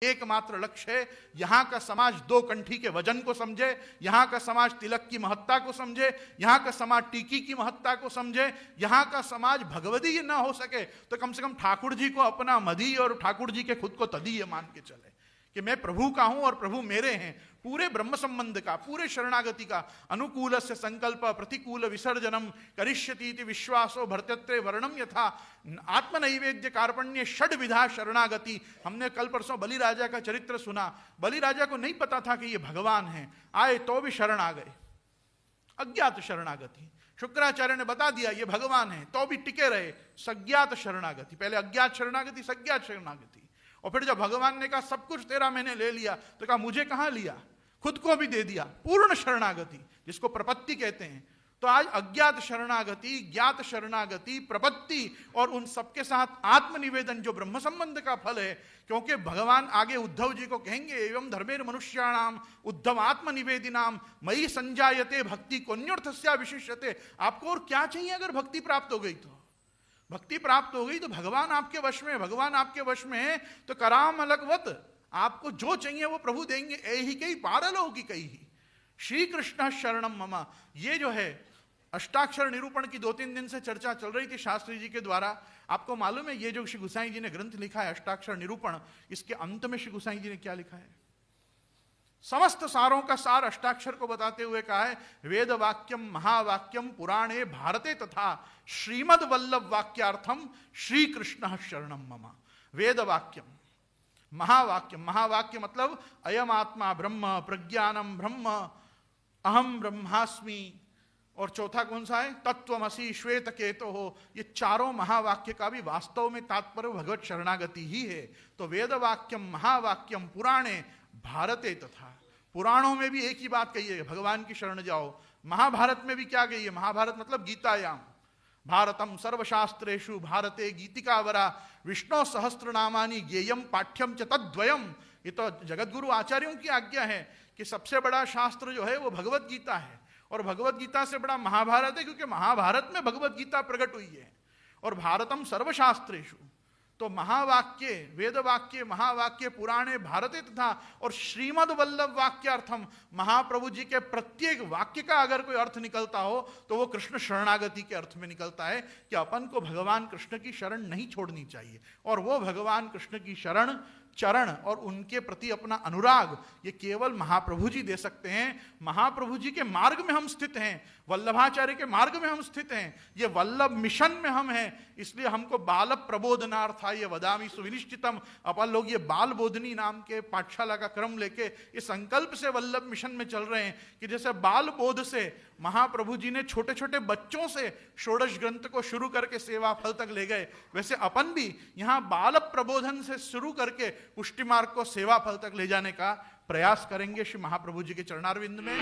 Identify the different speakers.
Speaker 1: एकमात्र लक्ष्य है, यहां का समाज दो कंठी के वजन को समझे, यहां का समाज तिलक की महत्ता को समझे, यहां का समाज टीकी की महत्ता को समझे, यहां का समाज भगवदीय ना हो सके तो कम से कम ठाकुर जी को अपना मधी और ठाकुर जी के खुद को तदीय मान के चले कि मैं प्रभु का हूं और प्रभु मेरे हैं। पूरे ब्रह्म संबंध का, पूरे शरणागति का, अनुकूल से संकल्प प्रतिकूल विसर्जनम करिष्यति विश्वासो भर्त्यत्रे वर्णम यथा आत्मनैवेद्य कार्पण्य षड विधा शरणागति। हमने कल परसों बलि राजा का चरित्र सुना। बलि राजा को नहीं पता था कि ये भगवान है, आए तो भी शरण आ गए, अज्ञात शरणागति। शुक्राचार्य ने बता दिया ये भगवान है तो भी टिके रहे, सज्ञात शरणागति। पहले अज्ञात शरणागति, सज्ञात शरणागति, और फिर जब भगवान ने कहा सब कुछ तेरा मैंने ले लिया तो कहा मुझे कहां लिया, खुद को भी दे दिया, पूर्ण शरणागति जिसको प्रपत्ति कहते हैं। तो आज अज्ञात शरणागति, ज्ञात शरणागति, प्रपत्ति और उन सबके साथ आत्मनिवेदन जो ब्रह्म संबंध का फल है। क्योंकि भगवान आगे उद्धव जी को कहेंगे एवं धर्मेर मनुष्याणाम उद्धव आत्मनिवेदिनाम मयि संजायते भक्ति कोन्योर्थस्या विशिष्यते। आपको और क्या चाहिए अगर भक्ति प्राप्त हो गई तो? भक्ति प्राप्त हो गई तो भगवान आपके वश में, भगवान आपके वश में है तो कराम अलगवत आपको जो चाहिए वो प्रभु देंगे। ऐहि कई पारलौकिक ही श्री कृष्ण शरणम मम। ये जो है अष्टाक्षर निरूपण की 2-3 दिन से चर्चा चल रही थी शास्त्री जी के द्वारा। आपको मालूम है ये जो श्री गोसाई जी ने ग्रंथ लिखा है अष्टाक्षर निरूपण, इसके अंत में श्री गोसाई जी ने क्या लिखा है? समस्त सारों का सार अष्टाक्षर को बताते हुए कहा है वेद वाक्यम महावाक्यम पुराणे भारते तथा श्रीमद वल्लभ वाक्यार्थम श्री कृष्ण शरणम मम। वेद वाक्यम महावाक्यम, महावाक्य मतलब अयम आत्मा ब्रह्म प्रज्ञानम ब्रह्म अहम ब्रह्मास्मि, और चौथा कौन सा है? तत्वमसि श्वेत केतो हो। ये चारों महावाक्य का भी वास्तव में तात्पर्य भगवत शरणागति ही है। तो वेद वाक्यम महावाक्यम पुराणे भारते तथा, पुराणों में भी एक ही बात कही है भगवान की शरण जाओ। महाभारत में भी क्या कही है? महाभारत मतलब गीतायाम, भारतम सर्वशास्त्रेषु भारते गीतिकावरा विष्णु सहस्त्र नामानि ज्ञेयम पाठ्यम च तद्वयम। ये तो जगतगुरु आचार्यों की आज्ञा है कि सबसे बड़ा शास्त्र जो है वो भगवत गीता है, और भगवत गीता से बड़ा महाभारत है क्योंकि महाभारत में भगवत गीता प्रकट हुई है। और भारतम सर्वशास्त्रेषु, तो महावाक्य, वेद वाक्य, महावाक्य पुराणे भारते तथा, और श्रीमद वल्लभ वाक्यार्थम, महाप्रभु जी के प्रत्येक वाक्य का अगर कोई अर्थ निकलता हो तो वो कृष्ण शरणागति के अर्थ में निकलता है कि अपन को भगवान कृष्ण की शरण नहीं छोड़नी चाहिए। और वो भगवान कृष्ण की शरण, चरण और उनके प्रति अपना अनुराग ये केवल महाप्रभु जी दे सकते हैं। महाप्रभु जी के मार्ग में हम स्थित हैं, वल्लभाचार्य के मार्ग में हम स्थित हैं, ये वल्लभ मिशन में हम हैं। इसलिए हमको बाल प्रबोधनार्थाय वदामि सुविनिश्चितम। अपन लोग ये बाल बोधनी नाम के पाठशाला का क्रम लेके इस संकल्प से वल्लभ मिशन में चल रहे हैं कि जैसे बाल बोध से महाप्रभु जी ने छोटे छोटे बच्चों से षोडश ग्रंथ को शुरू करके सेवा फल तक ले गए, वैसे अपन भी यहाँ बाल प्रबोधन से शुरू करके पुष्टि मार्ग को सेवा फल तक ले जाने का प्रयास करेंगे श्री महाप्रभु जी के चरणारविंद में।